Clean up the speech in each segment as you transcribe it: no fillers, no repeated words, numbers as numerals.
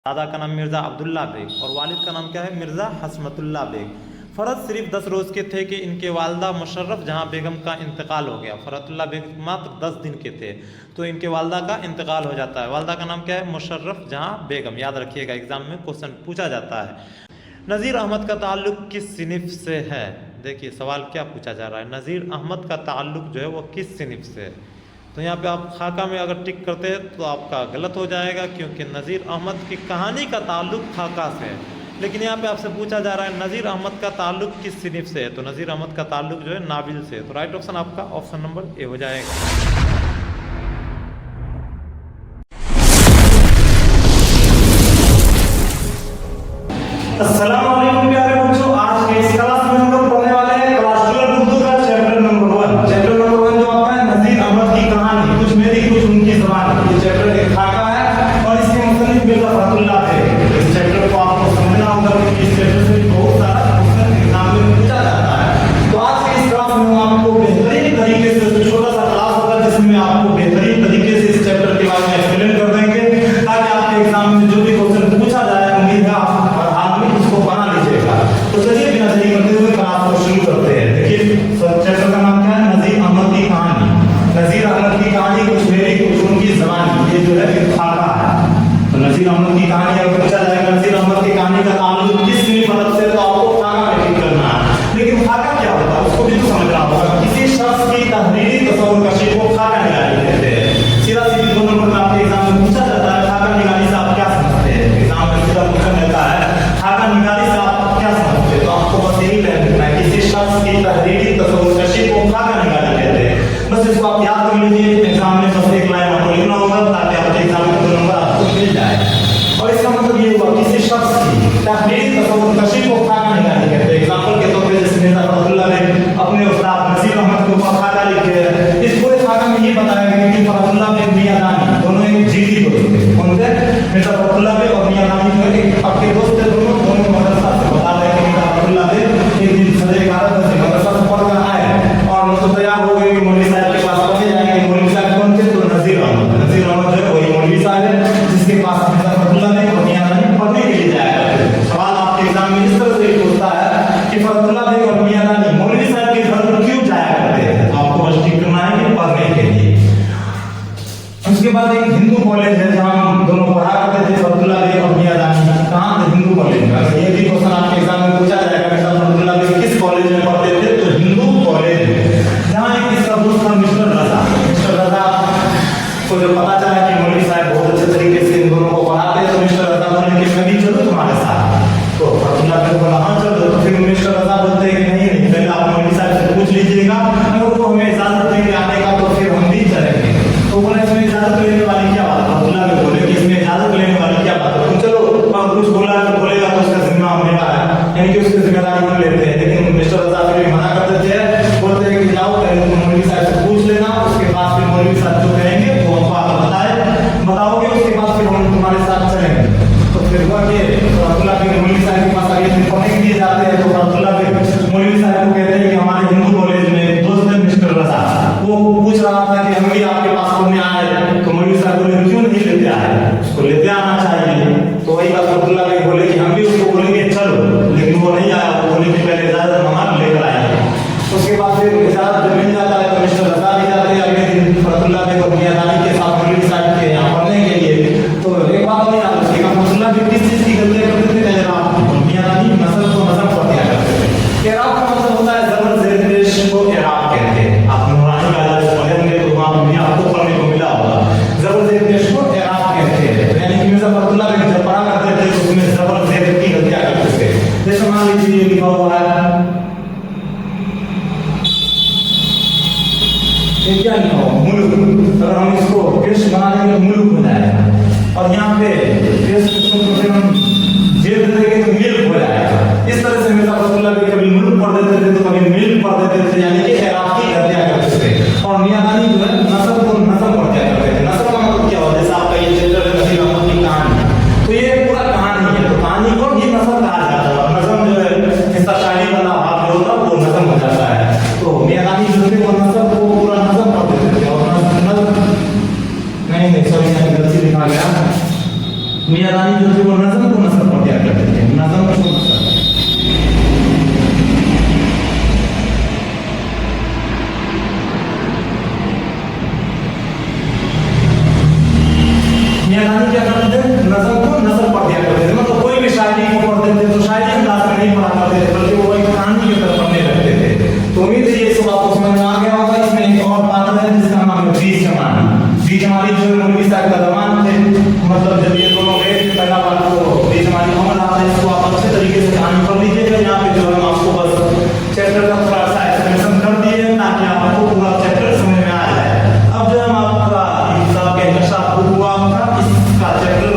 दादा का नाम मिर्ज़ा अब्दुल्ला बेग और वालिद का नाम क्या है, मिर्ज़ा हसमतुल्ला बेग। फ़र्ज सिर्फ 10 रोज़ के थे कि इनके वालदा मुशर्रफ जहाँ बेगम का इंतकाल हो गया। फ़रतुल्ला बेग मात्र 10 दिन के थे तो इनके वालदा का इंतकाल हो जाता है। वालदा का नाम क्या है, मुशर्रफ जहाँ बेगम। याद रखिएगा, एग्ज़ाम में क्वेश्चन पूछा जाता है। नज़ीर अहमद का ताल्लुक़ किस सिनिफ से है? देखिए सवाल क्या पूछा जा रहा है, नज़ीर अहमद का ताल्लुक़ जो है वो किस सिनिफ से है। तो यहाँ पे आप खाका में अगर टिक करते हैं तो आपका गलत हो जाएगा, क्योंकि नज़ीर अहमद की कहानी का ताल्लुक़ खाका से है। लेकिन यहाँ पे आपसे पूछा जा रहा है नज़ीर अहमद का ताल्लुक़ किस सिनिफ से है, तो नज़ीर अहमद का ताल्लुक़ जो है नाबिल से है। तो राइट ऑप्शन आपका ऑप्शन नंबर ए हो जाएगा। अस्सलाम वालेकुम प्यारे बच्चों, आज के इस क्लास में हम लोग पढ़ने वाले हैं क्लास 12 उर्दू का चैप्टर नंबर 1। चैप्टर नंबर 1 जो आपका है नज़ीर अहमद की कहानी, कुछ मेरी कुछ उनकी ज़बान। ये चैप्टर एक खाका है और इसके मुसन्निफ मिर्ज़ा फतहुल्लाह है। इस चैप्टर को आपको समझना होगा क्योंकि इस चैप्टर से बहुत सारा क्वेश्चन एग्जाम में पूछा जाता है। तो आज के इस क्लास में हम आपको बेहतरीन तरीके से, छोटा सा क्लास होगा जिसमें आपको बेहतरीन तरीके से इस चैप्टर के बारे में एक्सप्लेन कर देंगे, ताकि आपके एग्जाम में जो भी क्वेश्चन पूछा जाए उम्मीद है आप बना लीजिएगा। तो चलिए बिना देरी करते हुए क्लास को शुरू करते हैं। देखिए चैप्टर का नाम क्या है, नज़ीर अहमद की कहानी। नज़ीर अहमद की कहानी, कुछ मेरी कुछ उनकी ज़बानी। ये जो है खाका है। तो नज़ीर अहमद की कहानी अगर पूछा जाएगा नज़ीर अहमद की कहानी का ताल्लुक किस सिनिफ से, तो आपको खाका में टिक करना है। लेकिन खाका क्या होता है उसको भी तो समझना होगा। किसी शख्स की तहरीरी तस्वुरकशी को खाका निगारी कहते हैं। सीधा सीधी 2 नंबर में आपके एग्जाम में पूछा जाता है खाका निगारी से आप क्या समझते हैं। एग्जाम में सीधा क्वेश्चन रहता है खाका निगारी से आप क्या समझते हैं, तो आपको बस यही कहना है किसी शख्स की तहरीरी तस्वुरकशी को खाका निगारी कहते हैं। बस इसको आप याद कर लीजिए। एग्जाम में बस एक लाइन आपको लिखना होगा ताकि आपके एग्जाम में 2 नंबर आपको मिल जाए। और इसका मतलब ये हुआ किसी शख्स की तहरीरी तस्वुरकशी को खाका निगारी कहते हैं। एग्जांपल के तौर पे जैसे मिर्ज़ा फतहुल्लाह ने अपने उस्ताद नज़ीर अहमद को खाका लिखे है। इस पूरे खाका में ये बताया गया कि फतहुल्लाह बेग मियां नानी दोनों एक जिगरी दोस्त थे। कौन थे? मिर्ज़ा फतहुल्लाह बेग और मियां नानी जो है आपके दोस्त थे। दोनों मदरसा से बता रहे हैं कि मिर्ज़ा फतहुल्लाह बेग एक दिन सवेरे 11 बजे मदरसा से पढ़ कर आए और तो तैयार हो गए कि मौलवी साहब के पास पढ़ने जाएंगे। मौलवी साहब कौन थे? तो नज़ीर अहमद। नज़ीर अहमद जो है वही मौलवी साहब है जिसके पास मिर्ज़ा फतहुल्लाह बेग और मियां नानी पढ़ने के लिए जाया करते थे। सवाल आपके एग्जाम में इस तरह से पूछता है कि फतहुल्लाह बेग और मियां नानी मौलवी साहब के घर पर क्यों जाया करते थे, तो आपको बस ठीक करना है कि पढ़ने के लिए। उसके बाद एक हिंदू कॉलेज है जहां हम दोनों पढ़ा करते थे, फतहुल्लाह बेग और मियां नानी। कहां थे? हिंदू कॉलेज में। अगर ये भी क्वेश्चन आपके एग्जाम में पूछा जाएगा कि फतहुल्लाह बेग किस कॉलेज में पढ़ते थे, तो हिंदू कॉलेज में। जहां एक इसका दोस्त था मिस्टर रजा। मिस्टर रजा को जब पता चला कि मौलवी साहब बहुत अच्छे तरीके से इन दोनों को पढ़ाते हैं, तो मिस्टर रजा बोले कि मैं भी चलूं तुम्हारे साथ। तो फतहुल्लाह बेग बोला हाँ चलो। तो फिर मिस्टर रजा बोलते हैं कि नहीं, पहले आप मौलवी साहब से पूछ लीजिएगा, अगर वो हमें इजाजत देंगे आने का तो फिर हम भी चलेंगे। तो बोले इसमें इजाजत लेने वाली क्या बात है? फतहुल्लाह बेग बोले कि इसमें इजाजत लेने वाली क्या बात है, तुम चलो। और कुछ बोला तो बोलेगा तो उसका जिम्मा मेरा है, यानी कि उसकी जिम्मेदारी हम लेते हैं। लेकिन मिस्टर रजा फिर मना कर देते हैं, बोलते हैं कि जाओ पहले तुम मौलवी साहब से पूछ लेना, उसके बाद फिर मौलवी साहब जो कहेंगे वो हमको आप बताओगे, उसके बाद फिर हम तुम्हारे साथ चलेंगे। तो फिर हुआ कि फतहुल्लाह बेग मौलवी साहब के पास आगे पढ़ने के लिए जाते हैं। तो फतहुल्लाह बेग मौलवी साहब को कहते हैं कि हमारे हिंदू कॉलेज में दोस्त है मिस्टर रजा, वो पूछ रहा था कि हम भी आपके पास पढ़ने आए। तो मौलवी साहब बोले क्यों नहीं लेते आए, उसको लेते आना चाहिए। तो वही बात फतहुल्लाह बेग बोले कि हम भी उसको बोलेंगे चलो, लेकिन वो नहीं आया। वो बोले कि पहले इजाजत हमारा लेकर आएंगे। उसके बाद फिर इजाजत जब मिल जाता है तो मिस्टर रजा भी जाते हैं अगले दिन फतहुल्लाह बेग और मियां नानी के साथ मौलवी साहब के यहाँ पढ़ने के लिए। तो एक बात नहीं याद रखिएगा, फतहुल्लाह बेग किस चीज की गलतियां करते थे? मियां नानी नस्ल को नज़म पढ़ दिया करते थे। एराब का मतलब होता है जबर ज़ेर पेश को एराब कहते हैं। आप नूरानी का इलाज पढ़ेंगे तो वहां भी आपको पढ़ने को मिला होगा। जबर ज़ेर पेश को एराब कहते हैं। तो यानी कि मिर्ज़ा फतहुल्लाह बेग जब पढ़ा करते थे तो उसमें जबर ज़ेर की गलतियां करते थे। जैसे मान लीजिए ये लिखा हुआ है, क्या लिखा हुआ? मुल्क। अगर हम इसको पेश बना देंगे तो मुल्क हो जाएगा, और यहाँ पे पेश को हम जेल दे देंगे तो मिल्क हो जाएगा। इस तरह से मिर्ज़ा फतहुल्लाह बेग कभी मुल्क पढ़ देते थे तो कभी मिल्क पढ़ देते थे, यानी कि एराब की गलतियां करते थे। और मियां नानी जो है नस्ल को नज़म पढ़ दिया करते थे। नस्ल का मतलब क्या होता है? जैसे आपका ये चैप्टर है नज़ीर अहमद की कहानी, तो ये पूरा कहानी है। तो कहानी को ये नस्ल कहा जाता है। नज़म जो है इसका शायरी वाला भाग जो होता है वो नज़म हो जाता है। तो मियां नानी जो थे वो नस्ल को पूरा नज़म पढ़ देते थे। और नहीं सॉरी, गलती लिखा गया। मियां रानी जो थे वो नजम को नसर पर दिया करते थे, नजम को नसर। मियां रानी क्या करते थे, नजम को नसर पर दिया करते थे। मतलब कोई भी शायरी को पढ़ते थे तो शायरी हम क्लास में नहीं पढ़ा करते थे, बल्कि वो एक कहानी की तरह पढ़ने लगते थे। तो उम्मीद है ये सब आपको समझ में आ गया होगा। इसमें एक और बात है जिसका नाम है बीज जमानी। बीज जमानी जो मौलवी साहब का जमान थे, मतलब जब ये दोनों गए थे पहला बार, तो बीज जमानी मोहम्मद आता है, इसको आप अच्छे तरीके से कहानी पढ़ लीजिएगा। यहाँ पे जो हम आपको बस चैप्टर का थोड़ा सा एक्सप्लेनेशन कर दिए ताकि आपको पूरा चैप्टर समझ में आ जाए। अब जो हम आपका हिसाब के नक्शा हुआ आपका इसका चैप्टर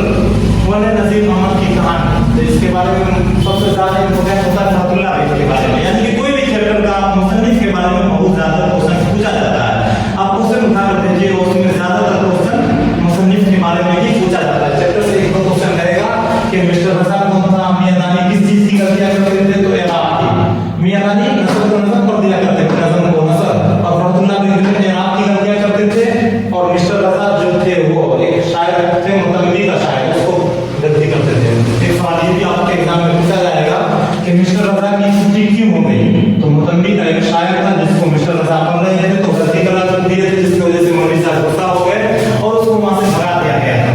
वन है नजीर अहमद की कहानी। तो इसके बारे में सबसे ज्यादा इम्पोर्टेंट होता है फतहुल्लाह बेग के बारे में, यानी कि कोई भी चैप्टर का मुसन्निफ के बारे में बहुत ज्यादा क्वेश्चन पूछा जाता है। आप क्वेश्चन उठा कर देखिए, उसमें ज्यादातर क्वेश्चन मुसन्निफ के बारे में ही पूछा जाता है। चैप्टर से एक क्वेश्चन रहेगा कि मिस्टर रजा कौन था, मियां रानी किस चीज की गलतियां करते थे, तो इराक की। मियां रानी नसर को नसर पर दिया करते थे, नजम को नसर, और फतहुल्लाह बेग जो इराक की गलतियां करते थे। और मिस्टर रजा जो थे वो एक शायर थे, मुतम्मी का शायर, उसको गलती करते थे। एक सवाल ये भी आपके एग्जाम में पूछा जाएगा कि मिस्टर रजा की छुट्टी क्यों हो गई, तो मुतम्मी का एक शायर था जिसको मिस्टर रजा पढ़ रहे थे तो गलती कर दिए थे, जिसकी वजह से मौलवी साहब गुस्सा हो गए और उसको वहां से भगा दिया गया था।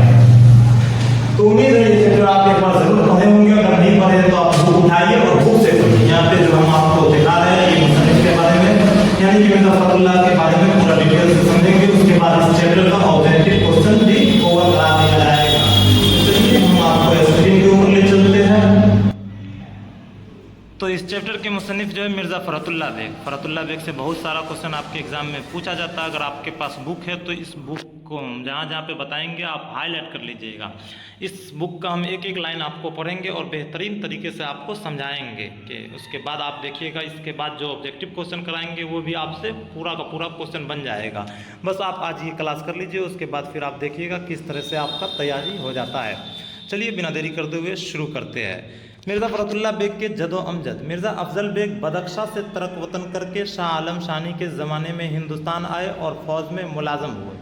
तो उम्मीद है ये चैप्टर आप एक बार जरूर पढ़े होंगे, अगर नहीं पढ़े तो आप बुक उठाइए और बुक से पढ़िए। यहाँ पे जो हम आपको दिखा रहे हैं ये मुसन्निफ के बारे में, यानी कि मिर्जा फतहुल्लाह के बारे में पूरा डिटेल से समझेंगे। उसके बाद इस चैप्टर का ऑब्जेक्टिव क्वेश्चन भी कवर करा दिया जाएगा। चलिए हम आपको स्क्रीन के ऊपर ले चलते हैं। तो इस चैप्टर के मुसन्निफ जो है मिर्ज़ा फ़रतुल्लाह बेग। फ़रतुल्लाह बेग से बहुत सारा क्वेश्चन आपके एग्जाम में पूछा जाता है। अगर आपके पास बुक है तो इस बुक को जहाँ जहाँ पे बताएंगे आप हाईलाइट कर लीजिएगा। इस बुक का हम एक एक लाइन आपको पढ़ेंगे और बेहतरीन तरीके से आपको समझाएंगे कि उसके बाद आप देखिएगा, इसके बाद जो ऑब्जेक्टिव क्वेश्चन कराएंगे वो भी आपसे पूरा का पूरा क्वेश्चन बन जाएगा। बस आप आज ये क्लास कर लीजिए, उसके बाद फिर आप देखिएगा किस तरह से आपका तैयारी हो जाता है। चलिए बिना देरी करते हुए शुरू करते हैं। मिर्ज़ा फ़रतुल्लाह बेग के जदो अमजद मिर्ज़ा अफजल बेग बदख्शा से तरक वतन करके शाह आलम शानी के ज़माने में हिंदुस्तान आए और फ़ौज में मुलाजम हुए।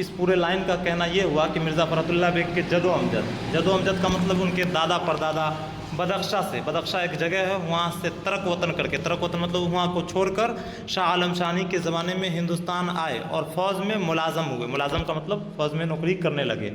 इस पूरे लाइन का कहना ये हुआ कि मिर्ज़ा फ़रतुल्लाह बेग के जदो अमजद का मतलब उनके दादा परदादा बदख्शा से, बदख्शा एक जगह है, वहाँ से तरक वतन करके, तरक वतन मतलब वहाँ को छोड़कर शाह आलम शानी के ज़माने में हिंदुस्तान आए और फ़ौज में मुलाजम हुए। मुलाजम का मतलब फ़ौज में नौकरी करने लगे।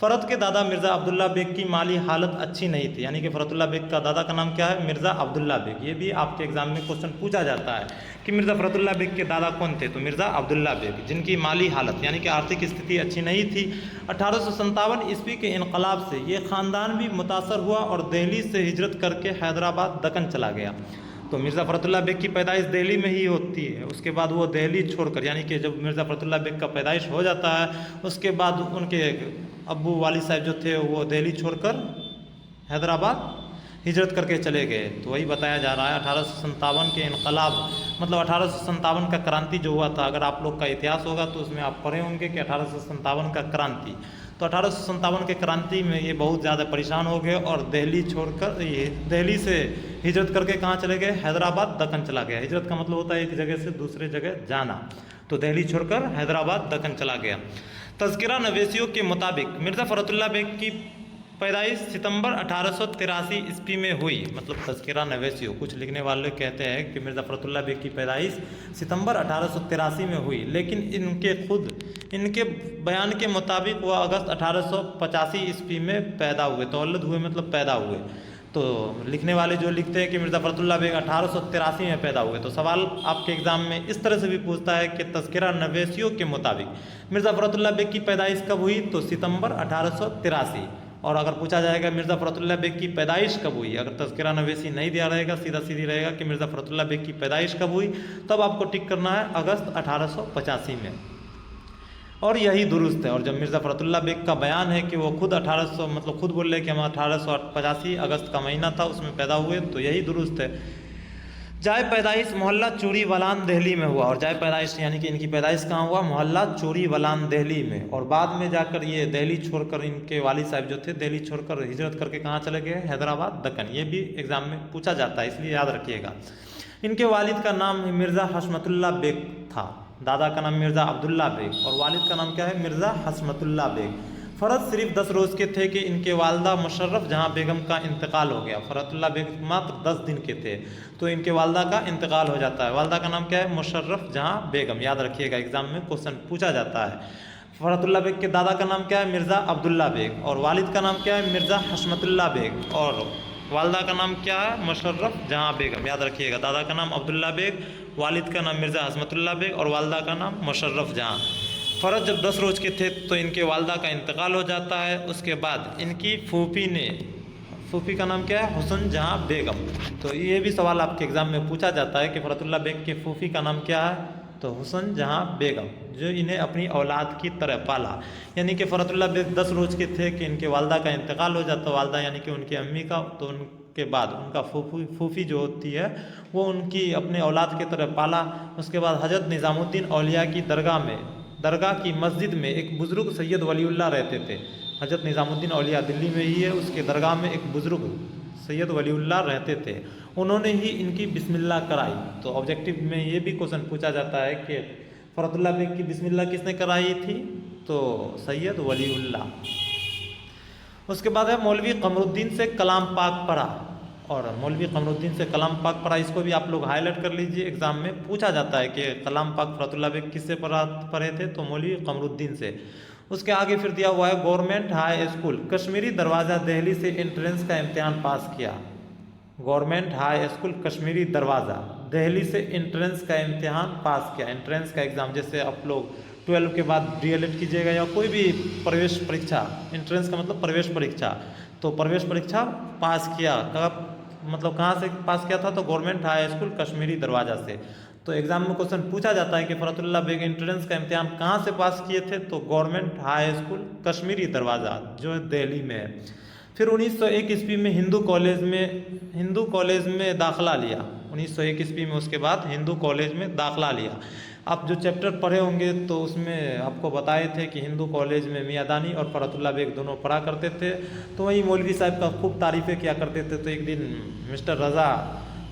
फ़रत के दादा मिर्ज़ा अब्दुल्ला बेग की माली हालत अच्छी नहीं थी, यानी कि फ़रतुल्लाह बेग का दादा का नाम क्या है, मिर्ज़ा अब्दुल्ला बेग। ये भी आपके एग्जाम में क्वेश्चन पूछा जाता है कि मिर्ज़ा फ़रतुल्लाह बेग के दादा कौन थे, तो मिर्ज़ा अब्दुल्ला बेग, जिनकी माली हालत यानी कि आर्थिक स्थिति अच्छी नहीं थी। 1857 ईस्वी के इनकलाब से ये ख़ानदान भी मुतासर हुआ और दिल्ली से हिजरत करके हैदराबाद दक्कन चला गया। तो मिर्ज़ा फ़रतुल्लाह बेग की पैदाइश दिल्ली में ही होती है। उसके बाद वो दिल्ली छोड़कर, यानी कि जब मिर्ज़ा फ़रतुल्लाह बेग का पैदाइश हो जाता है उसके बाद उनके अब्बू वालिद साहब जो थे वो दिल्ली छोड़कर हैदराबाद हिजरत करके चले गए। तो वही बताया जा रहा है 1857 के इनकलाब, मतलब 1857 का क्रांति जो हुआ था, अगर आप लोग का इतिहास होगा तो उसमें आप पढ़े होंगे कि 1857 का क्रांति। तो 1857 के क्रांति में ये बहुत ज़्यादा परेशान हो गए और दिल्ली छोड़कर, ये दिल्ली से हिजरत करके कहाँ चले गए, हैदराबाद दक्कन चला गया। हिजरत का मतलब होता है एक जगह से दूसरे जगह जाना। तो दिल्ली छोड़कर हैदराबाद दक्कन चला गया। तज़किरा नवेसियों के मुताबिक मिर्ज़ा फ़रतुल्लाह बेग की पैदाइश सितंबर 1883 ईस्वी में हुई। मतलब तज़किरा नवेसियों, कुछ लिखने वाले कहते हैं कि मिर्ज़ा फ़रतुल्लाह बेग की पैदाइश सितंबर 1883 में हुई, लेकिन इनके बयान के मुताबिक वह अगस्त 1885 ईस्वी में पैदा हुए। तौलद हुए मतलब पैदा हुए। तो लिखने वाले जो लिखते हैं कि मिर्ज़ा फ़रतुल्लाह बेग 1883 में पैदा हुए। तो सवाल आपके एग्ज़ाम में इस तरह से भी पूछता है कि तज़किरा नवेसियों के मुताबिक मिर्ज़ा फ़रतुल्लाह बेग की पैदाइश कब हुई, तो सितंबर 1883। और अगर पूछा जाएगा मिर्ज़ा फ़रतुल्लाह बेग की पैदाइश कब हुई, अगर तज़किरा नवेसी नहीं दिया रहेगा, सीधा सीधी रहेगा कि मिर्ज़ा फ़रतुल्लाह बेग की पैदाइश कब हुई, तब आपको टिक करना है अगस्त 1885 में। और यही दुरुस्त है। और जब मिर्ज़ा फ़रतुल्लाह बेग का बयान है कि वो खुद 1800 मतलब खुद बोल रहे कि हम 1885 अगस्त का महीना था उसमें पैदा हुए, तो यही दुरुस्त है। जाए पैदाइश मोहल्ला चूड़ी वलान दिल्ली में हुआ। और जाए पैदाइश यानी कि इनकी पैदाइश कहाँ हुआ, मोहल्ला चूड़ी वलान दिल्ली में। और बाद में जाकर ये दिल्ली छोड़कर, इनके वालिद साहब जो थे दिल्ली छोड़कर हिजरत करके कहाँ चले गए, हैदराबाद दक्कन। ये भी एग्जाम में पूछा जाता है, इसलिए याद रखिएगा। इनके वालिद का नाम मिर्ज़ा हशमतुल्लाह बेग था, दादा का नाम मिर्ज़ा अब्दुल्ला बेग और वालिद का नाम क्या है, मिर्ज़ा हशमतुल्लाह बेग। फ़र्ज सिर्फ 10 रोज़ के थे कि इनके वालदा मुशर्रफ जहाँ बेगम का इंतकाल हो गया। फ़रतुल्लाह बेग मात्र 10 दिन के थे तो इनके वालदा का इंतकाल हो जाता है। वालदा का नाम क्या है? मुशर्रफ जहाँ बेगम। याद रखिएगा, एग्जाम में क्वेश्चन पूछा जाता है। फ़रतुल्लाह बेग के दादा का नाम क्या है? मिर्ज़ा अब्दुल्ला बेग। और वालिद का नाम क्या है? मिर्ज़ा हशमतुल्लाह बेग। और वालदा का नाम क्या है? मुशर्रफ जहाँ बेगम। याद रखिएगा, दादा का नाम अब्दुल्ला बेग, वालिद का नाम मिर्ज़ा हशमतुल्लाह बेग और वालदा का नाम मुशर्रफ जहाँ। फ़र्ज जब 10 रोज़ के थे तो इनके वालदा का इंतकाल हो जाता है। उसके बाद इनकी फूफी ने, फूफी का नाम क्या है? हुसन जहाँ बेगम। तो ये भी सवाल आपके एग्ज़ाम में पूछा जाता है कि फ़रतुल्लाह बेग के फूफी का नाम क्या है? तो हुसन जहाँ बेगम, जो इन्हें अपनी औलाद की तरह पाला। यानी कि फ़रतुल्लाह बेग 10 रोज़ के थे कि इनके वालदा का इंतकाल हो जाता, वालदा यानी कि उनकी अम्मी का। तो उनके बाद उनका फूफी जो होती है वो उनकी अपने औलाद की तरह पाला। उसके बाद हज़रत निज़ामुद्दीन औलिया की दरगाह की मस्जिद में एक बुज़ुर्ग सैयद वलीउल्लाह रहते थे। हज़रत निज़ामुद्दीन औलिया दिल्ली में ही है, उसके दरगाह में एक बुज़ुर्ग सैयद वलीउल्लाह रहते थे। उन्होंने ही इनकी बिस्मिल्लाह कराई। तो ऑब्जेक्टिव में ये भी क्वेश्चन पूछा जाता है कि फ़रतुल्लाह बेग की बिस्मिल्लाह किसने कराई थी? तो सैयद वलीउल्लाह। उसके बाद है मौलवी कमरुद्दीन से कलाम पाक पढ़ा। और मौलवी कमरुद्दीन से कलाम पाक पढ़ा, इसको भी आप लोग हाईलाइट कर लीजिए, एग्जाम में पूछा जाता है कि कलाम पाक फ़रतुल्लाह बेग किससे पढ़े थे? तो मौलवी कमरुद्दीन से। उसके आगे फिर दिया हुआ है गवर्नमेंट हाई स्कूल कश्मीरी दरवाज़ा दिल्ली से एंट्रेंस का इम्तिहान पास किया। गवर्नमेंट हाई स्कूल कश्मीरी दरवाज़ा दिल्ली से एंट्रेंस का इम्तिहान पास किया। एंट्रेंस का एग्ज़ाम, जैसे आप लोग 12 के बाद DLED कीजिएगा या कोई भी प्रवेश परीक्षा, एंट्रेंस का मतलब प्रवेश परीक्षा, तो प्रवेश परीक्षा पास किया। कब मतलब कहाँ से पास किया था? तो गवर्नमेंट हाई स्कूल कश्मीरी दरवाज़ा से। तो एग्जाम में क्वेश्चन पूछा जाता है कि फ़रतुल्लाह बेग एंट्रेंस का इम्तिहान कहाँ से पास किए थे? तो गवर्नमेंट हाई स्कूल कश्मीरी दरवाज़ा जो दिल्ली में है। फिर 1901 ईस्वी में हिंदू कॉलेज में दाखिला लिया। 1901 ईस्वी में उसके बाद हिंदू कॉलेज में दाखिला लिया। आप जो चैप्टर पढ़े होंगे तो उसमें आपको बताए थे कि हिंदू कॉलेज में मियादानी और फ़रतुल्लाह बेग दोनों पढ़ा करते थे। तो वहीं मौलवी साहब का खूब तारीफ़ें किया करते थे। तो एक दिन मिस्टर रज़ा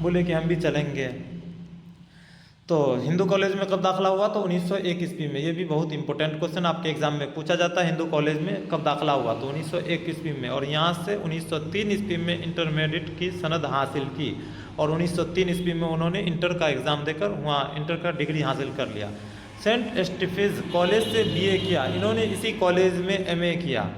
बोले कि हम भी चलेंगे। तो हिंदू कॉलेज में कब दाखिला हुआ? तो 1901 ईस्वी में। ये भी बहुत इंपॉर्टेंट क्वेश्चन आपके एग्जाम में पूछा जाता है, हिंदू कॉलेज में कब दाखिला हुआ? तो 1901 ईस्वी में। और यहाँ से 1903 ईस्वी में इंटरमीडिएट की सनद हासिल की और 1903 ईस्वी में उन्होंने इंटर का एग्ज़ाम देकर वहाँ इंटर का डिग्री हासिल कर लिया। सेंट स्टीफेंस कॉलेज से BA किया। इन्होंने इसी कॉलेज में MA किया।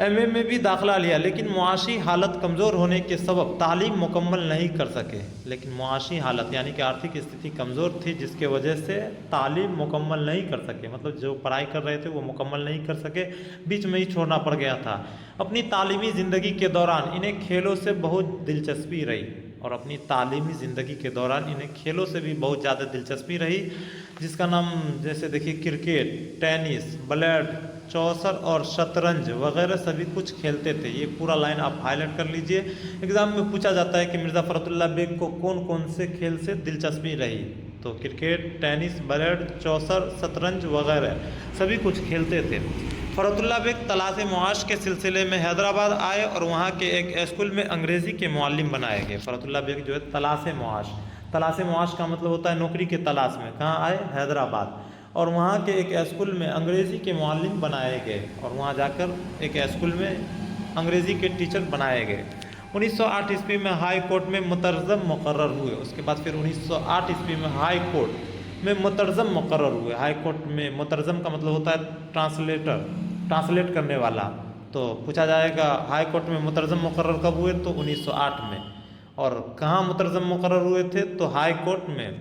MA में भी दाखिला लिया, लेकिन मुआशी हालत कमज़ोर होने के सबब तालीम मुकम्मल नहीं कर सके। लेकिन मुआशी हालत यानी कि आर्थिक स्थिति कमज़ोर थी, जिसके वजह से तालीम मुकम्मल नहीं कर सके। मतलब जो पढ़ाई कर रहे थे वो मुकम्मल नहीं कर सके, बीच में ही छोड़ना पड़ गया था। अपनी तालीमी ज़िंदगी के दौरान इन्हें खेलों से बहुत दिलचस्पी रही। और अपनी तालीमी ज़िंदगी के दौरान इन्हें खेलों से भी बहुत ज़्यादा दिलचस्पी रही, जिसका नाम जैसे देखिए क्रिकेट, टेनिस, ब्लेड, चौसर और शतरंज वगैरह सभी कुछ खेलते थे। ये पूरा लाइन आप हाईलाइट कर लीजिए। एग्ज़ाम में पूछा जाता है कि मिर्ज़ा फ़रतुल्लाह बेग को कौन कौन से खेल से दिलचस्पी रही? तो क्रिकेट, टेनिस, ब्लेड, चौसर, शतरंज वगैरह सभी कुछ खेलते थे। फ़रतुल्लाह बेग तलाश मुआश के सिलसिले में हैदराबाद आए और वहाँ के एक स्कूल में अंग्रेज़ी के मुअल्लिम बनाए गए। फ़रतुल्लाह बेग जो है तलाश मुआश का मतलब होता है नौकरी के तलाश में। कहाँ आए? हैदराबाद। और वहाँ के एक स्कूल में अंग्रेज़ी के मुअल्लिम बनाए गए और वहाँ जाकर एक स्कूल में अंग्रेज़ी के टीचर बनाए गए। 1908 ईस्वी में हाई कोर्ट में मुतरजम मुकर्रर हुए। उसके बाद फिर 1908 ईस्वी में हाई कोर्ट में मुतरजम मुकर्रर हुए। हाई कोर्ट में मुतरजम का मतलब होता है ट्रांसलेट करने वाला। तो पूछा जाएगा हाई कोर्ट में मुतरजम मुकर्रर कब हुए? तो 1908 में। और कहाँ मुतरजम मुकर्रर हुए थे? तो हाई कोर्ट में।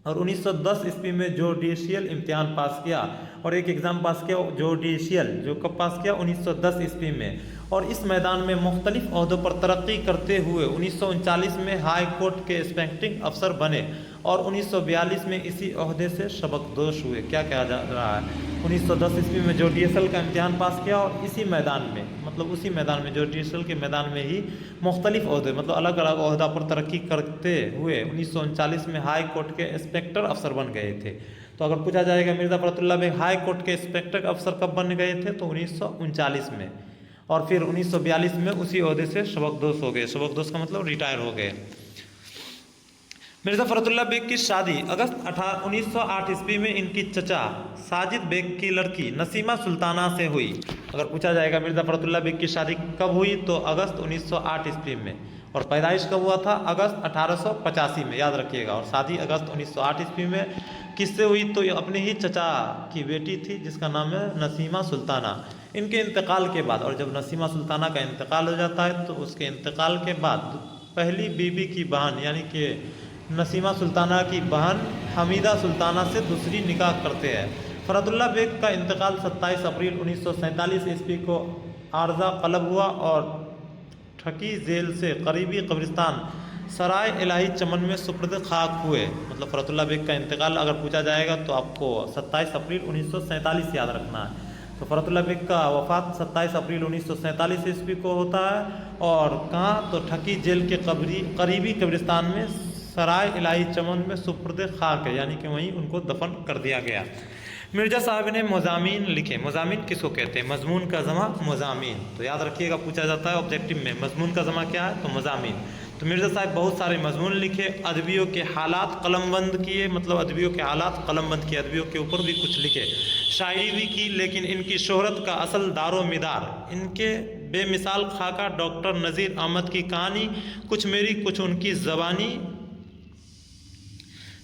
और 1910 ईस्वी में जुडिशियल इम्तिहान पास किया और एक एग्ज़ाम पास किया जुडिशियल, जो कब पास किया? 1910 ईस्वी में। और इस मैदान में मुख्तलिफ ओहदों पर तरक्की करते हुए 1939 में हाई कोर्ट के इंस्पेक्टिंग अफसर बने और 1942 में इसी ओहदे से सबकदोश हुए। क्या कहा जा रहा है? 1910 ईस्वी में जुडिशियल का इम्तिहान पास किया और इसी मैदान में, मतलब उसी मैदान में, जुडिशियल के मैदान में ही मुख्तलिफ ओहदे, मतलब अलग अलग ओहदा पर तरक्की करते हुए 1939 में हाई कोर्ट के इंस्पेक्टर अफसर बन गए थे। तो अगर पूछा जाएगा मिर्ज़ा फ़रतुल्लाह बेग हाई कोर्ट के इंस्पेक्टर अफसर कब बन गए थे? तो 1939 में। और फिर 1942 में उसी ओहदे से सबकदोश हो गए। सबकदोश का मतलब रिटायर हो गए। मिर्ज़ा फ़रतुल्लाह बेग की शादी अगस्त 1908 ईस्वी में इनकी चचा साजिद बेग की लड़की नसीमा सुल्ताना से हुई। अगर पूछा जाएगा मिर्ज़ा फ़रतुल्लाह बेग की शादी कब हुई, तो अगस्त 1908 ईस्वी में। और पैदाइश कब हुआ था? अगस्त 1885 में, याद रखिएगा। और शादी अगस्त 1908 ईस्वी में किससे हुई? तो ये अपने ही चचा की बेटी थी जिसका नाम है नसीमा सुल्ताना। इनके इंतकाल के बाद, और जब नसीमा सुल्ताना का इंतकाल हो जाता है तो उसके इंतकाल के बाद पहली बीबी की बहन यानी कि नसीमा सुल्ताना की बहन हमीदा सुल्ताना से दूसरी निकाह करते हैं। फ़रतुल्लाह बेग का इंतकाल 27 अप्रैल 1947 ईस्वी को आर्जा कलब हुआ और ठकी जेल से करीबी कब्रिस्तान सराय इलाही चमन में सुपुर्द खाक हुए। मतलब फ़रतुल्लाह बेग का इंतकाल अगर पूछा जाएगा तो आपको 27 अप्रैल 1947 याद रखना है। तो फ़रतुल्लाह बेग का वफ़ात 27 अप्रैल 1947 ईस्वी को होता है। और कहाँ? तो ठकी जेल के करीबी कब्रिस्तान में सराय इलाही चमन में सुपुर्द खाक है, यानी कि वहीं उनको दफन कर दिया गया। मिर्ज़ा साहब ने मज़ामीन लिखे। मज़ामीन किसको कहते हैं? मज़मून का जमा मज़ामीन। तो याद रखिएगा, पूछा जाता है ऑब्जेक्टिव में, मज़मून का जमा क्या है? तो मज़ामीन। तो मिर्ज़ा साहब बहुत सारे मज़मून लिखे। अदबियों के हालात कलमबंद किए, मतलब अदबियों के हालात कलमबंद किए, अदबियों के ऊपर भी कुछ लिखे। शायरी भी की, लेकिन इनकी शोहरत का असल दारो मिदार इनके बेमिसाल खाका डॉक्टर नज़ीर अहमद की कहानी, कुछ मेरी कुछ उनकी ज़बानी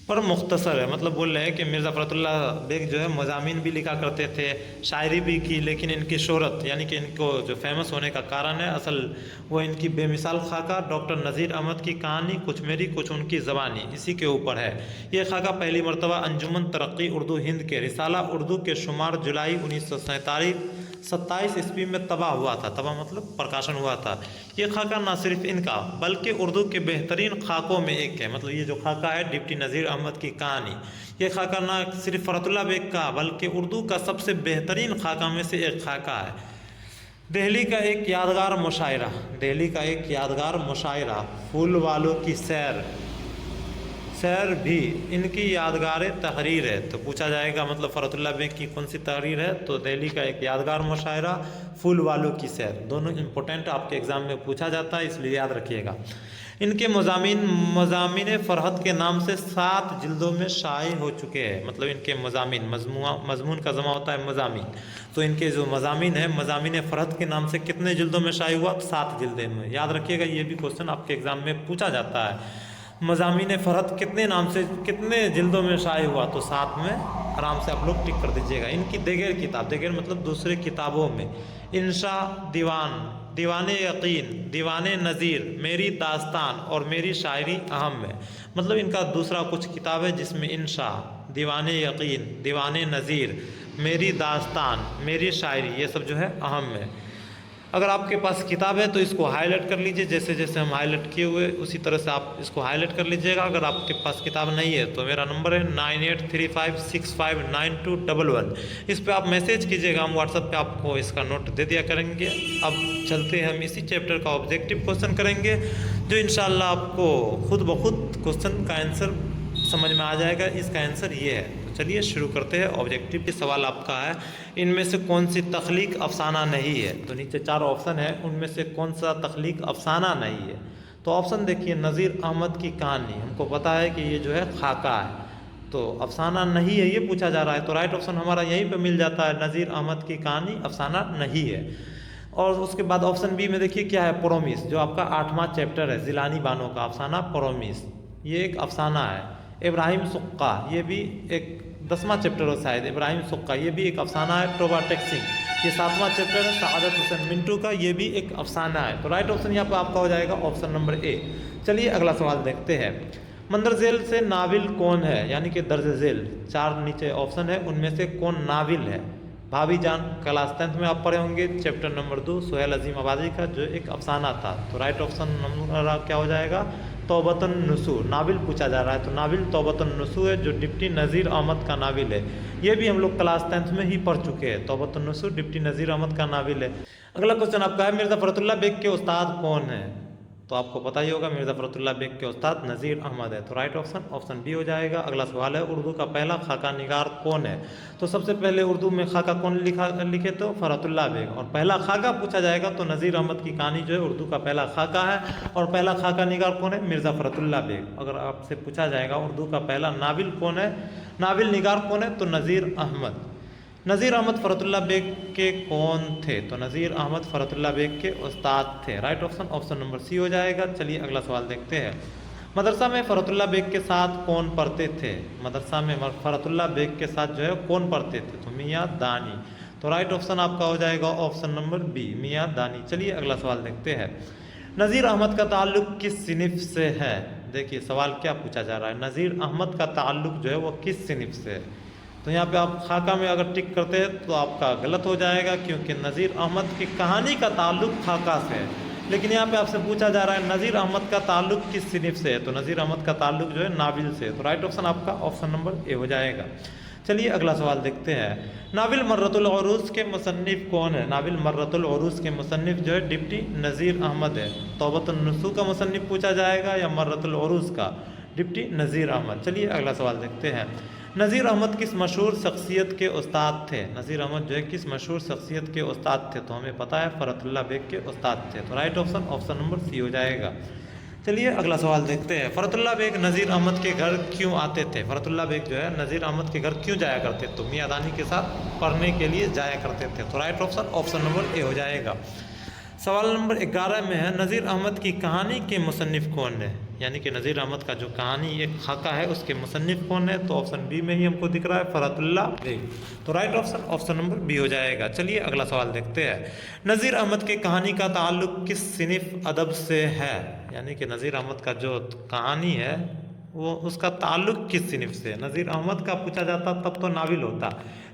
पर मुख्तसर है। मतलब बोल रहे हैं कि मिर्ज़ा फ़रतुल्लाह बेग जो है मज़ामीन भी लिखा करते थे, शायरी भी की, लेकिन इनकी शोहरत यानी कि इनको जो फेमस होने का कारण है असल वो इनकी बेमिसाल खाका डॉक्टर नज़ीर अहमद की कहानी, कुछ मेरी कुछ उनकी ज़बानी, इसी के ऊपर है। ये खाका पहली मरतबा अंजुमन तरक्की उर्दू हिंद के रिसाला उर्दू के शुमार जुलाई 1927 ईस्वी में तबाह हुआ था। तबाह मतलब प्रकाशन हुआ था। ये खाका ना सिर्फ इनका बल्कि उर्दू के बेहतरीन खाकों में एक है। मतलब ये जो खाका है डिप्टी नज़ीर अहमद की कहानी, ये खाका ना सिर्फ फ़रतुल्लाह बेग का बल्कि उर्दू का सबसे बेहतरीन खाका में से एक खाका है। दिल्ली का एक यादगार मुशायरा, दिल्ली का एक यादगार मुशायरा, फूल वालों की सैर भी इनकी यादगार तहरीर है। तो पूछा जाएगा मतलब फ़रतुल्लाह बेग की कौन सी तहरीर है? तो दिल्ली का एक यादगार मुशायरा, फूल वालों की सैर। दोनों इंपॉर्टेंट आपके एग्ज़ाम में पूछा जाता है, इसलिए याद रखिएगा। इनके मज़ामीन फ़रहत के नाम से 7 जिल्दों में शाये हो चुके हैं। मतलब इनके मज़मून का जमा होता है मज़ामीन। तो इनके जो मज़ामीन है मज़ामीन फ़रहत के नाम से कितने जिल्दों में शाये हुआ? 7 जिल्दे में। याद रखिएगा, ये भी क्वेश्चन आपके एग्ज़ाम में पूछा जाता है। मज़ामीन फ़रहत कितने नाम से कितने जिल्दों में शाये हुआ? तो 7 में। आराम से आप लोग टिक कर दीजिएगा। इनकी देगर किताब, देगर मतलब दूसरे किताबों में, इंशा, दीवाने यकीन, दीवाने नज़ीर, मेरी दास्तान और मेरी शायरी अहम है। मतलब इनका दूसरा कुछ किताब है जिसमें इंशा, दीवाने यकीन, दीवाने नज़ीर, मेरी दास्तान, मेरी शायरी, ये सब जो है अहम है। अगर आपके पास किताब है तो इसको हाईलाइट कर लीजिए, जैसे जैसे हम हाईलाइट किए हुए उसी तरह से आप इसको हाईलाइट कर लीजिएगा। अगर आपके पास किताब नहीं है तो मेरा नंबर है 9835659211। इस पर आप मैसेज कीजिएगा, हम व्हाट्सएप पे आपको इसका नोट दे दिया करेंगे। अब चलते हैं, हम इसी चैप्टर का ऑब्जेक्टिव क्वेश्चन करेंगे, जो इंशाल्लाह आपको खुद ब खुद क्वेश्चन का आंसर समझ में आ जाएगा। इसका आंसर ये है। तो चलिए शुरू करते हैं। ऑब्जेक्टिव के सवाल आपका है, इनमें से कौन सी तख्लीक अफसाना नहीं है? तो नीचे 4 ऑप्शन है, उनमें से कौन सा तख्लीक अफसाना नहीं है? तो ऑप्शन देखिए, नज़ीर अहमद की कहानी, हमको पता है कि ये जो है खाका है, तो अफसाना नहीं है ये पूछा जा रहा है। तो राइट ऑप्शन हमारा यहीं पे मिल जाता है, नज़ीर अहमद की कहानी अफसाना नहीं है। और उसके बाद ऑप्शन बी में देखिए क्या है, प्रोमिस, जो आपका 8वां चैप्टर है जिलानी बानो का, अफसाना प्रोमिस, ये एक अफसाना है। इब्राहिम सुक्का, ये भी एक 10वां चैप्टर है शायद, इब्राहिम सुक्का, ये भी एक अफसाना है। टोबा टेक्सिंग, ये 7वां चैप्टर है। सआदत हुसैन मिंटू का, ये भी एक अफसाना है। तो राइट ऑप्शन यहाँ पर आपका हो जाएगा ऑप्शन नंबर ए। चलिए अगला सवाल देखते हैं। मंदर झेल से नाविल कौन है? यानी कि दर्ज झेल 4 नीचे ऑप्शन है, उनमें से कौन नाविल है? भाभी जान क्लास 10th में आप पढ़े होंगे, चैप्टर नंबर 2 सुहेल अजीम आबादी का, जो एक अफसाना था। तो राइट ऑप्शन नंबर क्या हो जाएगा? तौबतुन नुसू, नाविल पूछा जा रहा है तो नाविल तौबतुन नुसू है, जो डिप्टी नज़ीर अहमद का नाविल है। ये भी हम लोग क्लास 10th में ही पढ़ चुके हैं। तौबतुन नुसू डिप्टी नज़ीर अहमद का नाविल है। अगला क्वेश्चन आपका है, मिर्ज़ा फ़रतुल्लाह बेग के उस्ताद कौन है? तो आपको पता ही होगा मिर्ज़ा फ़रतुल्लाह बेग के उस्ताद नज़ीर अहमद है। तो राइट ऑप्शन बी हो जाएगा। अगला सवाल है उर्दू का पहला खाका निगार कौन है? तो सबसे पहले उर्दू में खाका कौन लिखे तो फ़रतुल्लाह बेग, और पहला खाका पूछा जाएगा तो नज़ीर अहमद की कहानी जो है उर्दू का पहला खाका है, और पहला खाका निगार कौन है? मिर्ज़ा फ़रतुल्लाह बेग। अगर आपसे पूछा जाएगा उर्दू का पहला नाविल कौन है, नाविल निगार कौन है, तो नज़ीर अहमद। नज़ीर अहमद फ़रतुल्लाह बेग के कौन थे? तो नज़ीर अहमद फ़रतुल्लाह बेग के उस्ताद थे। राइट ऑप्शन नंबर सी हो जाएगा। चलिए अगला सवाल देखते हैं। मदरसा में फ़रतुल्लाह बेग के साथ कौन पढ़ते थे? मदरसा में फ़रतुल्लाह बेग के साथ जो है कौन पढ़ते थे? तो मियाँ दानी। तो राइट ऑप्शन आपका हो जाएगा ऑप्शन नंबर बी, मियाँ दानी। चलिए अगला सवाल देखते हैं। नज़ीर अहमद का ताल्लुक़ किस सिनिफ से है? देखिए सवाल क्या पूछा जा रहा है, नज़ीर अहमद का ताल्लुक़ जो है वो किस सिनिफ से है? तो यहाँ पे आप खाका में अगर टिक करते हैं तो आपका गलत हो जाएगा, क्योंकि नज़ीर अहमद की कहानी का ताल्लुक़ खाका से है। लेकिन यहाँ पे आपसे पूछा जा रहा है नज़ीर अहमद का ताल्लुक़ किस सिनिफ से है? तो नज़ीर अहमद का ताल्लुक़ जो है नाविल से है। तो राइट ऑप्शन आपका ऑप्शन नंबर ए हो जाएगा। चलिए अगला सवाल देखते हैं। नाविल मर्रतुल उरूस के मुसन्निफ कौन है? नाविल मर्रतुल उरूस के मुसन्निफ जो है डिप्टी नज़ीर अहमद है। तौबतुन नुसूह का मुसन्निफ पूछा जाएगा या मर्रतुल उरूस का? डिप्टी नज़ीर अहमद। चलिए अगला सवाल देखते हैं। नज़ीर अहमद किस मशहूर शख्सियत के उस्ताद थे? नज़ीर अहमद जो है किस मशहूर शख्सियत के उस्ताद थे? तो हमें पता है फ़रतुल्लाह बेग के उस्ताद थे। तो राइट ऑप्शन नंबर सी हो जाएगा। चलिए अगला सवाल देखते हैं। फ़रतुल्लाह बेग नज़ीर अहमद के घर क्यों आते थे? फ़रतुल्लाह बेग जो है नज़ीर अहमद के घर क्यों जाया करते? तो मियाँ दानी के साथ पढ़ने के लिए जाया करते थे। तो राइट ऑप्शन नंबर ए हो जाएगा। सवाल नंबर 11 में है नज़ीर अहमद की कहानी के मुसन्निफ कौन है? यानी कि नज़ीर अहमद का जो कहानी एक खाका है उसके मुसन्निफ कौन है? तो ऑप्शन बी में ही हमको दिख रहा है फ़रतुल्लाह बेग। तो राइट ऑप्शन नंबर बी हो जाएगा। चलिए अगला सवाल देखते हैं। नज़ीर अहमद की कहानी का ताल्लुक़ किस सिनिफ अदब से है? यानी कि नज़ीर अहमद का जो कहानी है वो उसका ताल्लुक़ किस सिनिफ से है? नज़ीर अहमद का पूछा जाता तब तो नाविल होता,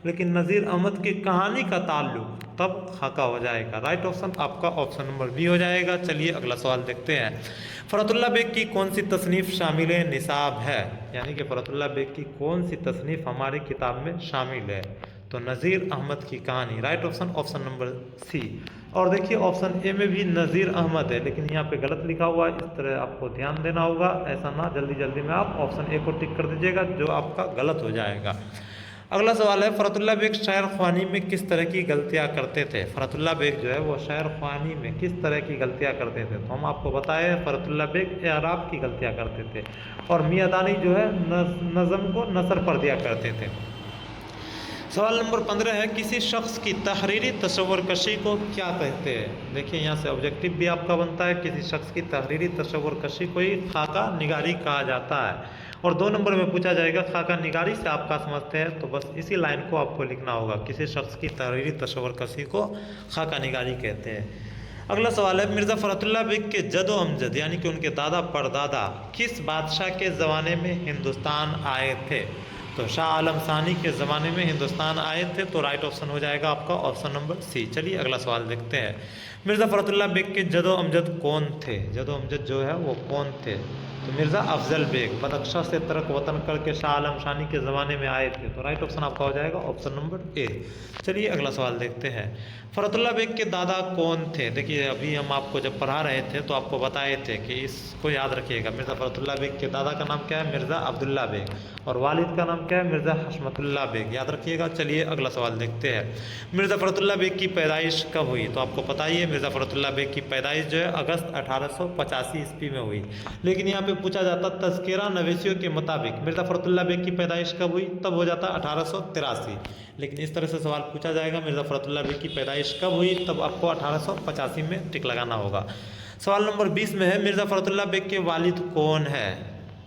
लेकिन नज़ीर अहमद की कहानी का ताल्लुक़ तब खाका हो जाएगा। राइट ऑप्शन आपका ऑप्शन नंबर बी हो जाएगा। चलिए अगला सवाल देखते हैं। फ़रतुल्लाह बेग की कौन सी तसनीफ़ शामिल निसाब है? यानी कि फ़रतुल्लाह बेग की कौन सी तसनीफ़ हमारी किताब में शामिल है? तो नज़ीर अहमद की कहानी। Right option number C. और देखिए ऑप्शन ए में भी नज़ीर अहमद है, लेकिन यहाँ पे गलत लिखा हुआ है। इस तरह आपको ध्यान देना होगा, ऐसा ना जल्दी में आप ऑप्शन ए को टिक कर दीजिएगा जो आपका गलत हो जाएगा। अगला सवाल है फ़रतुल्लाह बेग शायर ख्वानी में किस तरह की गलतियाँ करते थे? फ़रतुल्लाह बेग जो है वो शायर ख्वानी में किस तरह की गलतियाँ करते थे? तो हम आपको बताए फ़रतुल्लाह बेग एराब की गलतियाँ करते थे, और मियाँ दानी जो है नज़म को नसर पर दिया करते थे। सवाल नंबर 15 है किसी शख्स की तहरीरी तसव्वुरकशी को क्या कहते हैं? देखिए यहाँ से ऑब्जेक्टिव भी आपका बनता है, किसी शख्स की तहरीरी तसव्वुरकशी को ही खाका निगारी कहा जाता है। और 2 नंबर में पूछा जाएगा खाका निगारी से आप क्या समझते हैं? तो बस इसी लाइन को आपको लिखना होगा, किसी शख्स की तहरीरी तसव्वुरकशी को खाका निगारी कहते हैं। अगला सवाल है मिर्ज़ा फ़रतुल्लाह बेग के जदो अमजद यानी कि उनके दादा परदादा किस बादशाह के ज़माने में हिंदुस्तान आए थे? तो शाह आलम सानी के ज़माने में हिंदुस्तान आए थे। तो राइट ऑप्शन हो जाएगा आपका ऑप्शन नंबर सी। चलिए अगला सवाल देखते हैं। मिर्ज़ा फ़रतुल्लाह बेग के जदो अमजद कौन थे? जदो अमजद जो है वो कौन थे? तो मिर्ज़ा अफजल बेग बदख्शा से तरक वतन करके शाह आलम सानी के ज़माने में आए थे। तो राइट ऑप्शन आपका हो जाएगा ऑप्शन नंबर ए। चलिए अगला सवाल देखते हैं। फ़रतुल्लाह बेग के दादा कौन थे? देखिए अभी हम आपको जब पढ़ा रहे थे तो आपको बताए थे कि इसको याद रखिएगा। मिर्ज़ा फ़रतुल्लाह बेग के दादा का नाम क्या है? मिर्ज़ा अब्दुल्ला बेग। और वालिद का नाम क्या है? मिर्ज़ा हशमतुल्लाह बेग। याद रखिएगा। चलिए अगला सवाल देखते हैं। मिर्ज़ा फ़रतुल्लाह बेग की पैदाइश कब हुई? तो आपको पता ही है मिर्ज़ा फ़रतुल्लाह बेग की पैदाइश जो है अगस्त 1885 ईस्वी में हुई। लेकिन यहाँ पे पूछा जाता तज़किरा नवेसियों के मुताबिक मिर्ज़ा फ़रतुल्लाह बेग की पैदाइश कब हुई? तब हो जाता 1883। लेकिन इस तरह से सवाल पूछा जाएगा मिर्ज़ा फ़रतुल्लाह बेग की पैदाइश कब हुई? तब आपको 1885 में टिक लगाना होगा। सवाल नंबर 20 में है मिर्ज़ा फ़रतुल्लाह बेग के वालिद कौन है?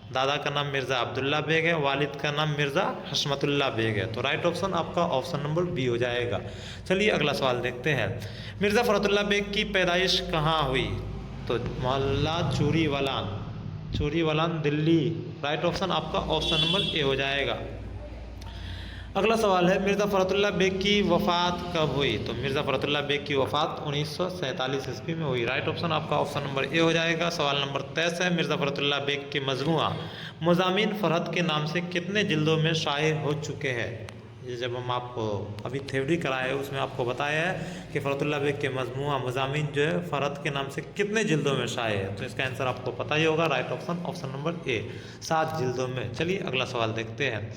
दादा का नाम मिर्ज़ा अब्दुल्ला बेग है, वालिद का नाम मिर्ज़ा हशमतुल्लाह बेग है। तो राइट ऑप्शन आपका ऑप्शन नंबर बी हो जाएगा। चलिए अगला सवाल देखते हैं। मिर्ज़ा फ़रतुल्लाह बेग की पैदाइश कहाँ हुई? तो मोहल्ला चूरीवालान दिल्ली। राइट ऑप्शन आपका ऑप्शन नंबर ए हो जाएगा। अगला सवाल है मिर्ज़ा फ़रतुल्लाह बेग की वफ़ात कब हुई? तो मिर्ज़ा फ़रतुल्लाह बेग की वफ़ात 1947 ईस्वी में हुई। राइट ऑप्शन आपका ऑप्शन नंबर ए हो जाएगा। सवाल नंबर 23 है मिर्ज़ा फ़रतुल्लाह बेग के मजमूआ मुज़ामिन फ़रहत के नाम से कितने जिल्दों में शाये हो चुके हैं? ये जब हम आपको अभी थ्योरी कराए उसमें आपको बताया है कि फ़रतुल्लाह बेग के मजमूआ मज़ामीन जो है फ़रत के नाम से कितने जिल्दों में शाये है, तो इसका आंसर आपको पता ही होगा। Right option option number A 7 जिल्दों में। चलिए अगला सवाल देखते हैं।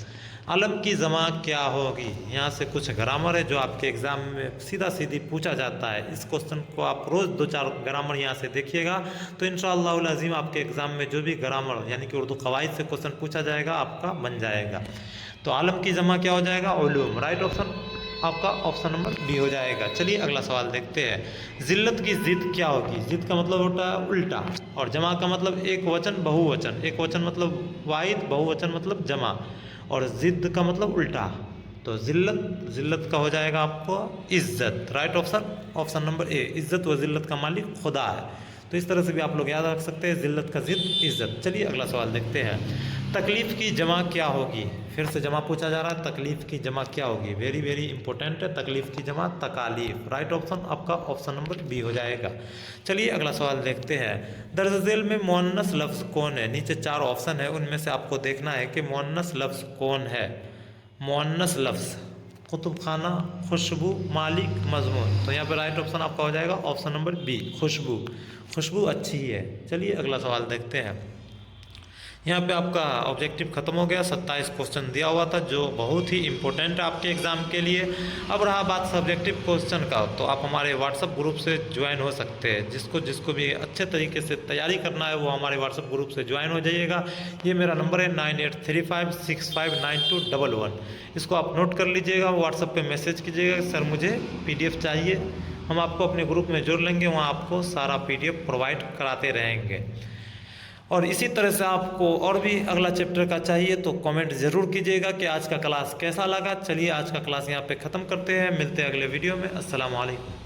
अलम की जमा क्या होगी। यहाँ से कुछ ग्रामर है जो आपके एग्जाम में सीधा सीधी पूछा जाता है। इस क्वेश्चन को आप रोज़ 2-4 ग्रामर यहाँ से देखिएगा तो इंशाअल्लाह अज़ीम आपके एग्जाम में जो भी ग्रामर यानी कि उर्दू कवायद से क्वेश्चन पूछा जाएगा आपका बन जाएगा। तो आलम की जमा क्या हो जाएगा, उलूम। राइट ऑप्शन आपका ऑप्शन नंबर बी हो जाएगा। चलिए अगला सवाल देखते हैं। जिल्लत की जिद क्या होगी। जिद का मतलब होता है उल्टा, और जमा का मतलब एक वचन बहुवचन। एक वचन मतलब वाहिद, बहुवचन मतलब जमा, और जिद का मतलब उल्टा। तो जिल्लत का हो जाएगा आपको इज्जत। Right option option number A, इज्जत व जिल्लत का मालिक खुदा है। तो इस तरह से भी आप लोग याद रख सकते हैं, जिल्लत का जिद इज्जत। चलिए अगला सवाल देखते हैं। तकलीफ़ की जमा क्या होगी। फिर से जमा पूछा जा रहा है, तकलीफ़ की जमा क्या होगी। वेरी वेरी इंपॉर्टेंट है, तकलीफ़ की जमा तकालीफ। राइट ऑप्शन आपका ऑप्शन नंबर बी हो जाएगा। चलिए अगला सवाल देखते हैं। दर्ज झेल में मुअन्नस लफ्ज़ कौन है। नीचे 4 ऑप्शन है, उनमें से आपको देखना है कि मुअन्नस लफ्ज़ कौन है। मुअन्नस लफ्ज़ कुतुब खाना, खुशबू, मालिक, मजमून। तो यहाँ पे राइट ऑप्शन आपका हो जाएगा ऑप्शन नंबर बी, खुशबू। खुशबू अच्छी है। चलिए अगला सवाल देखते हैं। यहाँ पे आपका ऑब्जेक्टिव खत्म हो गया। 27 क्वेश्चन दिया हुआ था जो बहुत ही इंपॉर्टेंट है आपके एग्ज़ाम के लिए। अब रहा बात सब्जेक्टिव क्वेश्चन का, तो आप हमारे व्हाट्सअप ग्रुप से ज्वाइन हो सकते हैं। जिसको भी अच्छे तरीके से तैयारी करना है वो हमारे व्हाट्सअप ग्रुप से ज्वाइन हो जाइएगा। ये मेरा नंबर है 9835659211। इसको आप नोट कर लीजिएगा, व्हाट्सअप पे मैसेज कीजिएगा सर मुझे PDF चाहिए। हम आपको अपने ग्रुप में जोड़ लेंगे, वहाँ आपको सारा PDF प्रोवाइड कराते रहेंगे। और इसी तरह से आपको और भी अगला चैप्टर का चाहिए तो कमेंट ज़रूर कीजिएगा कि आज का क्लास कैसा लगा। चलिए आज का क्लास यहाँ पे ख़त्म करते हैं, मिलते हैं अगले वीडियो में। अस्सलाम वालेकुम।